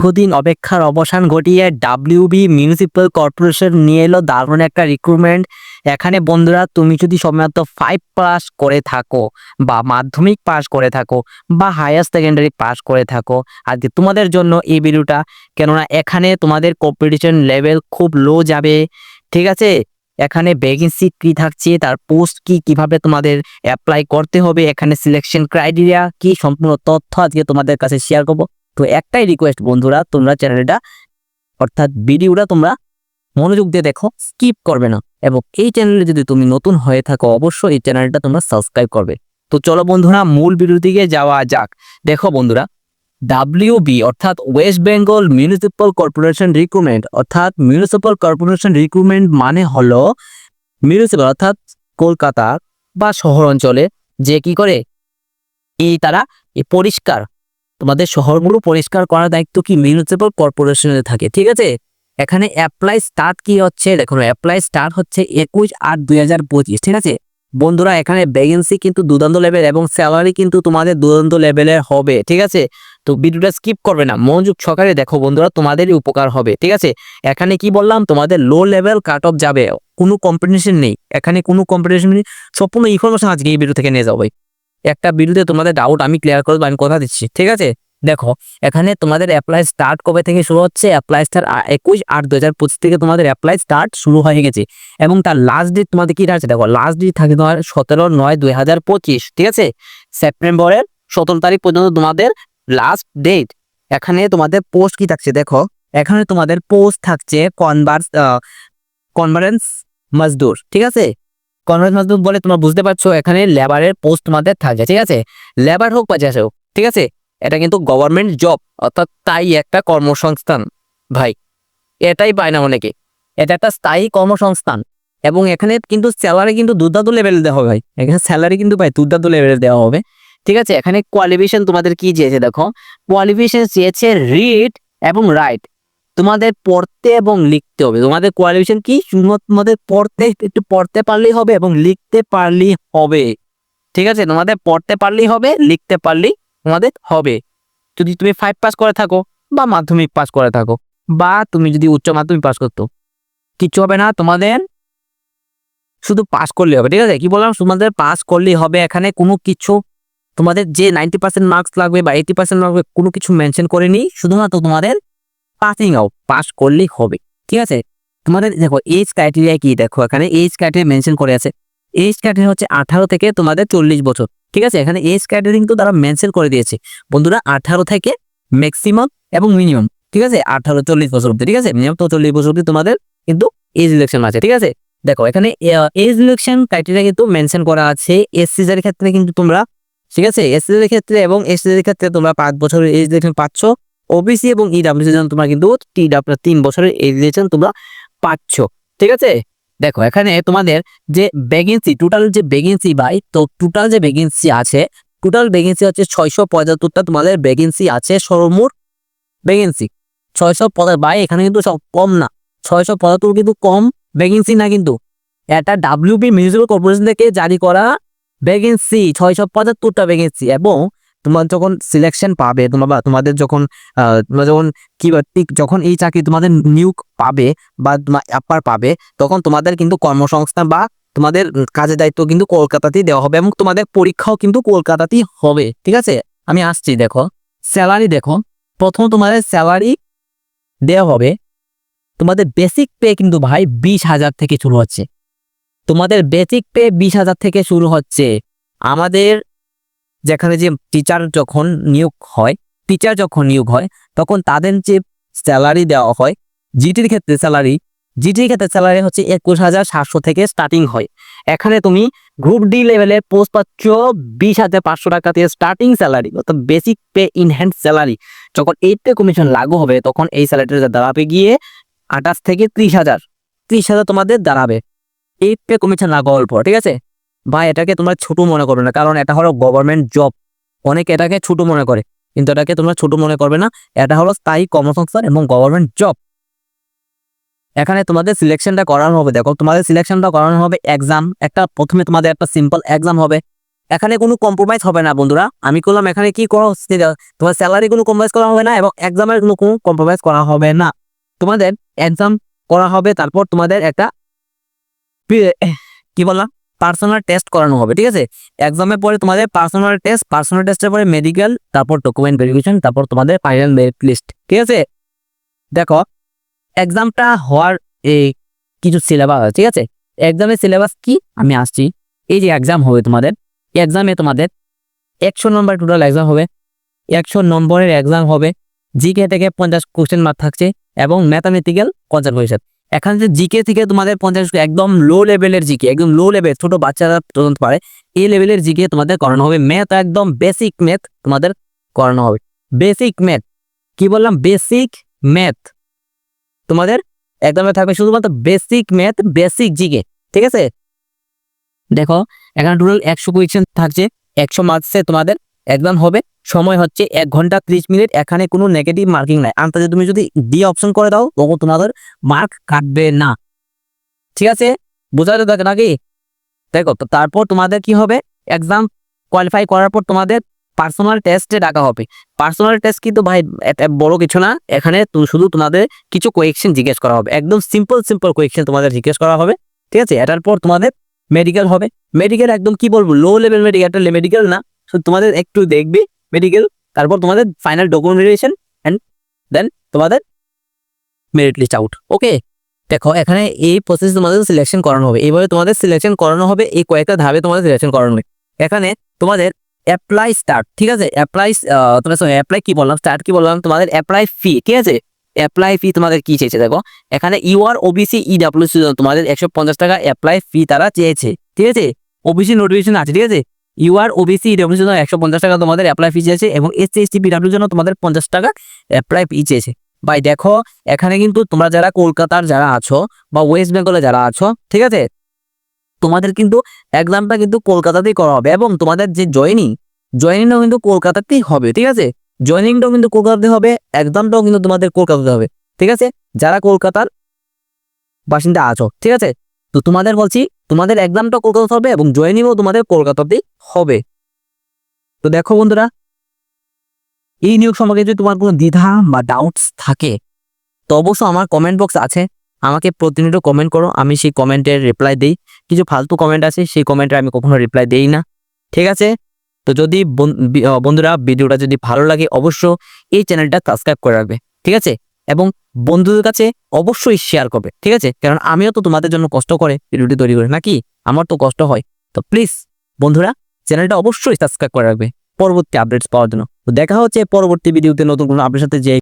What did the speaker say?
দীর্ঘদিন অপেক্ষার অবসান ঘটিয়ে ডাব্লিউবি মিউনিসিপ্যাল কর্পোরেশন নিয়ে এলো দারুণ একটা রিক্রুটমেন্ট। এখানে বন্ধুরা, তুমি যদি সময়ত 5 পাস করে থাকো বা মাধ্যমিক পাস করে থাকো বা হায়ার সেকেন্ডারি পাস করে থাকো, আজকে তোমাদের জন্য এই ভিডিওটা। কেননা এখানে তোমাদের কম্পিটিশন লেভেল খুব লো যাবে, ঠিক আছে। এখানে ভ্যাকেন্সি কি থাকছে, তার পোস্ট কি, কিভাবে তোমাদের অ্যাপ্লাই করতে হবে, এখানে সিলেকশন ক্রাইটেরিয়া কি, সম্পূর্ণ তথ্য আজকে তোমাদের কাছে শেয়ার করবো। তো একটাই রিকোয়েস্ট বন্ধুরা, তোমরা চ্যানেলটা অর্থাৎ ভিডিওটা তোমরা মনোযোগ দিয়ে দেখো, স্কিপ করবে না। এবং এই চ্যানেলে যদি তুমি নতুন হয়ে থাকো, অবশ্যই এই চ্যানেলটা তোমরা সাবস্ক্রাইব করবে। তো চলো বন্ধুরা, মূল ভিডিও দিকে যাওয়া যাক। দেখো বন্ধুরা, ডাব্লিউবি অর্থাৎ West Bengal municipal corporation recruitment, অর্থাৎ মিউনিসিপ্যাল কর্পোরেশন রিক্রুটমেন্ট মানে হলো মিউনিসিপ্যাল অর্থাৎ কলকাতা বা শহর অঞ্চলে যে কি করে তারা এই পরিষ্কার, তোমাদের শহরগুলো পরিষ্কার করার দায়িত্ব কি মিউনিসিপ্যাল কর্পোরেশনের থাকে, ঠিক আছে। এখানে অ্যাপ্লাই স্টার্ট কি হচ্ছে, দেখুন অ্যাপ্লাই স্টার্ট হচ্ছে 21/8/2025, ঠিক আছে বন্ধুরা। এখানে ভ্যাকেন্সি কিন্তু দুর্দান্ত লেভেল এবং স্যালারি কিন্তু তোমাদের দুর্দান্ত লেভেলের হবে, ঠিক আছে। তো ভিডিওটা স্কিপ করবে না, মনোযোগ সহকারে দেখো বন্ধুরা, তোমাদেরই উপকার হবে, ঠিক আছে। এখানে কি বললাম, তোমাদের লো লেভেল কাট অফ যাবে, কোনো কম্পিটিশন নেই, এখানে কোনো কম্পিটিশন নেই, সম্পূর্ণ ইনফরমেশন আজকে এই ভিডিও থেকে নিয়ে যাবো। একটা ভিডিওতে তোমাদের ডাউট আমি ক্লিয়ার করবো, আমি কথা দিচ্ছি, ঠিক আছে। দেখো এখানে তোমাদের অ্যাপ্লাই স্টার্ট কবে থেকে শুরু হচ্ছে, অ্যাপ্লাই স্টার্ট 21/8/2025 থেকে তোমাদের অ্যাপ্লাই স্টার্ট শুরু হয়ে গেছে। এবং তার লাস্ট ডেট তোমাদের কি আছে, দেখো লাস্ট ডেট থাকে তোমার 17/9/2025, ঠিক আছে। সেপ্টেম্বরের 17 তারিখ পর্যন্ত তোমাদের লাস্ট ডেট। এখানে তোমাদের পোস্ট কি থাকছে, দেখো এখানে তোমাদের পোস্ট থাকছে কনভারেন্স মজদুর, ঠিক আছে। কনভারেন্স মজদুর বলে তোমরা বুঝতে পারছো, এখানে লেবারের পোস্ট তোমাদের থাকছে, ঠিক আছে। লেবার হোক বা যাই হোক, ঠিক আছে। এটা কিন্তু গভর্নমেন্ট জব, অর্থাৎ তাই একটা কর্মসংস্থান ভাই, এটাই পায় না অনেকে। এটা একটা স্থায়ী কর্মসংস্থান এবং এখানে কিন্তু স্যালারি কিন্তু দুর্দান্ত লেভেল দেওয়া হবে ভাই, এখানে স্যালারি কিন্তু ভাই দুর্দান্ত লেভেলে দেওয়া হবে, ঠিক আছে। এখানে কোয়ালিফিকেশন তোমাদের কি চেয়েছে, দেখো কোয়ালিফিকেশন চেয়েছে রিড এবং রাইট, তোমাদের পড়তে এবং লিখতে হবে। তোমাদের কোয়ালিফিকেশন কি, তোমাদের পড়তে, একটু পড়তে পারলেই হবে এবং লিখতে পারলেই হবে, ঠিক আছে। তোমাদের পড়তে পারলেই হবে, লিখতে পারলেই তোমাদের হবে। যদি তুমি 5 পাস করে থাকো বা মাধ্যমিক পাস করে থাকো বা তুমি যদি উচ্চ মাধ্যমিক পাস করতো, কিচ্ছু হবে না, তোমাদের শুধু পাস করলেই হবে, ঠিক আছে। কি বললাম, তোমাদের পাস করলেই হবে। এখানে কোনো কিছু তোমাদের যে 90% মার্কস লাগবে বা 80% লাগবে, কোনো কিছু মেনশন করেনি, শুধুমাত্র তোমাদের পাসিং আউট, পাস করলেই হবে, ঠিক আছে। তোমাদের দেখো এজ ক্রাইটেরিয়া কি, দেখো এখানে এজ ক্রাইটেরিয়া মেনশন করে আছে। এজ ক্রাইটেরিয়া হচ্ছে 18 থেকে তোমাদের 40 বছর, ঠিক আছে। এখানে এজ ক্রাইটেরিয়া কিন্তু তারা মেনশন করে দিয়েছে বন্ধুরা, 18 থেকে ম্যাক্সিমাম এবং মিনিমাম, ঠিক আছে। 18-40 বছর অব্দি, ঠিক আছে। মিনিমাম তো 40 বছর অব্দি তোমাদের কিন্তু এজ রিলেকশন আছে, ঠিক আছে। দেখো এখানে এজ রিলেকশন ক্রাইটেরিয়া কিন্তু মেনশন করা আছে। এসসিদের ক্ষেত্রে কিন্তু তোমরা, ঠিক আছে, এসসিদের ক্ষেত্রে এবং এসসিদের ক্ষেত্রে তোমরা 5 বছরের এজ রিলেকশন পাচ্ছ। ওবিসি এবং ইডব্লিউসি জন্য তোমরা কিন্তু 3 বছরের এজ রিলেকশন তোমরা পাচ্ছ, ঠিক আছে। দেখো এখানে তোমাদের যে ভ্যাকেন্সি, টোটাল যে ভ্যাকেন্সি ভাই, তো টোটাল যে ভ্যাকেন্সি আছে, টোটাল ভ্যাকেন্সি হচ্ছে 675টা তোমাদের ভ্যাকেন্সি আছে। সর্বমোট ভ্যাকেন্সি 675 ভাই, এখানে কিন্তু সব কম না, 675 কিন্তু কম ভ্যাকেন্সি না, কিন্তু এটা ডাব্লিউবি মিউনিসিপ্যাল কর্পোরেশন থেকে জারি করা ভ্যাকেন্সি, 675টা ভ্যাকেন্সি। এবং তোমার যখন সিলেকশন পাবে, তোমাদের যখন তোমরা যখন কি যখন এই চাকরি তোমাদের নিয়োগ পাবে বা তোমার অ্যাপার পাবে, তখন তোমাদের কিন্তু কর্মসংস্থান বা তোমাদের কাজের দায়িত্ব কিন্তু কলকাতাতেই দেওয়া হবে এবং তোমাদের পরীক্ষাও কিন্তু কলকাতাতেই হবে, ঠিক আছে। আমি আসছি, দেখো স্যালারি, দেখো প্রথম তোমাদের স্যালারি দেওয়া হবে, তোমাদের বেসিক পে কিন্তু ভাই 20,000 থেকে শুরু হচ্ছে। তোমাদের বেসিক পে 20,000 থেকে শুরু হচ্ছে। আমাদের যেখানে যে টিচার যখন নিয়োগ হয়, তখন তাদের যে স্যালারি দেওয়া হয়, জিটির ক্ষেত্রে স্যালারি হচ্ছে 21,700 থেকে স্টার্টিং হয়। এখানে তুমি গ্রুপ ডি লেভেলের পোস্ট পাচ্ছ 20,500 টাকা থেকে স্টার্টিং স্যালারি, অর্থাৎ বেসিক পে ইনহ্যান্ড স্যালারি। যখন 8 পে কমিশন লাগু হবে, তখন এই স্যালারিটা দাঁড়াবে গিয়ে 28 থেকে 30,000 তোমাদের দাঁড়াবে 8 পে কমিশন লাগু হওয়ার পর, ঠিক আছে ভাই। এটাকে তোমরা ছোট মনে করবে না, কারণ এটা হলো গভর্নমেন্ট জব। অনেকে এটাকে ছোট মনে করে, কিন্তু এটাকে তোমরা ছোট মনে করবে না, এটা হলো স্থায়ী কর্মসংস্থান এবং গভর্নমেন্ট জব। এখানে তোমাদের সিলেকশনটা করানো হবে, দেখো তোমাদের সিলেকশনটা করানো হবে এক্সাম, একটা প্রথমে তোমাদের একটা সিম্পল এক্সাম হবে। এখানে কোনো কম্প্রোমাইজ হবে না বন্ধুরা। আমি করলাম এখানে কি করো, তোমার স্যালারি কোনো কম্প্রোমাইজ করা হবে না এবং এক্সামের কোনো কম্প্রোমাইজ করা হবে না। তোমাদের এক্সাম করা হবে, তারপর তোমাদের একটা কি বললাম পার্সোনাল টেস্ট করানো হবে, ঠিক আছে। এক্সামের পরে তোমাদের পার্সোনাল টেস্টের পরে মেডিকেল, তারপর ডকুমেন্ট ভেরিফিকেশন, তারপর তোমাদের ফাইনাল মেরিট লিস্ট, ঠিক আছে। দেখো এক্সামটা হওয়ার এই কিছু সিলেবাস, ঠিক আছে। এক্সামের সিলেবাস কি আমি আসছি। এই যে এক্সাম হবে তোমাদের, এক্সামে তোমাদের 100 নম্বর টোটাল এক্সাম হবে। 100 নম্বরের এক্সাম হবে। জিকে থেকে 50 কোশ্চেন মার্ক থাকছে এবং ম্যাথামেটিক্যাল কনসেপ্ট। এখানে যে জিকে থেকে তোমাদের 50 একদম লো লেভেলের জিকে, একদম লো লেভেল, ছোট বাচ্চারা পর্যন্ত পারে এই লেভেলের জিকে তোমাদের করানো হবে। ম্যাথ একদম বেসিক ম্যাথ তোমাদের করানো হবে। বেসিক ম্যাথ কি বললাম, বেসিক ম্যাথ তোমাদের একদমই থাকবে, শুধুমাত্র বেসিক ম্যাথ, বেসিক জিকে, ঠিক আছে। দেখো এখানে টোটাল 100 কোয়েশ্চেন থাকছে, 100 মার্কসে তোমাদের এক্সাম হবে। সময় হচ্ছে 1 ঘন্টা 30 মিনিট। এখানে কোনো নেগেটিভ মার্কিং নাই। আনতাজে তুমি যদি ডি অপশন করে দাও তখন তোমাদের মার্ক কাটবে না, ঠিক আছে। বোঝা যাচ্ছে নাকি? দেখো তো তারপর তোমাদের কি হবে, এক্সাম কোয়ালিফাই করার পর তোমাদের পার্সোনাল টেস্টে ডাকা হবে। পার্সোনাল টেস্ট কিন্তু ভাই এটা বড় কিছু না। এখানে শুধু তোমাদের কিছু কোয়েশ্চেন জিজ্ঞেস করা হবে, একদম সিম্পল কোয়েশ্চেন তোমাদের জিজ্ঞেস করা হবে, ঠিক আছে। এটার পর তোমাদের মেডিকেল হবে। মেডিকেল একদম কি বলবো, লো লেভেল মেডিকেল, একটা মেডিকেল না, তোমাদের একটু দেখবি মেডিকেল। তারপর তোমাদের ফাইনাল ডকুমেন্টেশন এন্ড দেন তোমাদের মেরিট লিস্ট আউট, ওকে। দেখো এখানে এই প্রসেস তোমাদের সিলেকশন করানো হবে, এইভাবে তোমাদের সিলেকশন করানো হবে। এই কয়েকটা ধাপে তোমাদের সিলেকশন করানো হবে। এখানে তোমাদের অ্যাপ্লাই স্টার্ট, ঠিক আছে। অ্যাপ্লাই কি বললাম, স্টার্ট কি বললাম, তোমাদের অ্যাপ্লাই ফি, ঠিক আছে। অ্যাপ্লাই ফি তোমাদের কি চেয়েছে, দেখো এখানে ইউআর ওবিসি ইডব্লিউসি তোমাদের 150 টাকা অ্যাপ্লাই ফি তারা চেয়েছে, ঠিক আছে। ওবিসি নোটিফিকেশন আছে, ঠিক আছে। ইউআর ওবিসি ইডব্লিউসি 150 টাকা তোমাদের অ্যাপ্লাই ফি চেয়েছে এবং এসসি এসটি পিডব্লিউ জন্য তোমাদের 50 টাকা অ্যাপ্লাই ফি চেয়েছে। ভাই দেখো এখানে কিন্তু তোমরা যারা কলকাতার যারা আছো বা ওয়েস্ট বেঙ্গলে যারা আছো, ঠিক আছে, তোমাদের কিন্তু এক্সামটা কিন্তু কলকাতাতেই করা হবে এবং তোমাদের যে জয়েনিংটাও কিন্তু কলকাতাতেই হবে, ঠিক আছে। জয়েনিংটাও কিন্তু কলকাতাতে হবে, এক্সামটাও কিন্তু তোমাদের কলকাতাতে হবে, ঠিক আছে। যারা কলকাতার বাসিন্দা আছো, ঠিক আছে, তো তোমাদের বলছি তোমাদের এক্সামটা কলকাতাতে হবে এবং জয়েনিংও তোমাদের কলকাতাতেই হবে। তো দেখো বন্ধুরা, এই নিয়োগ সম্পর্কে যদি তোমার কোনো দ্বিধা বা ডাউটস থাকে তো অবশ্যই আমার কমেন্ট বক্স আছে, আমাকে প্রতিনিয়ত কমেন্ট করো, আমি সেই কমেন্টের রিপ্লাই দিই। কিছু ফালতু কমেন্ট আছে সেই কমেন্টে আমি কখনো রিপ্লাই দেই না, ঠিক আছে। তো যদি বন্ধুরা ভিডিওটা যদি ভালো লাগে অবশ্যই এই চ্যানেলটা সাবস্ক্রাইব করে রাখবে, ঠিক আছে, এবং বন্ধুদের কাছে অবশ্যই শেয়ার করবে, ঠিক আছে। কারণ আমিও তো তোমাদের জন্য কষ্ট করে ভিডিওটি তৈরি করি নাকি, আমার তো কষ্ট হয়। তো প্লিজ বন্ধুরা চ্যানেলটা অবশ্যই সাবস্ক্রাইব করে রাখবে পরবর্তী আপডেটস পাওয়ার জন্য। তো দেখা হচ্ছে পরবর্তী ভিডিওতে নতুন কোনো আপডেটের সাথে। যে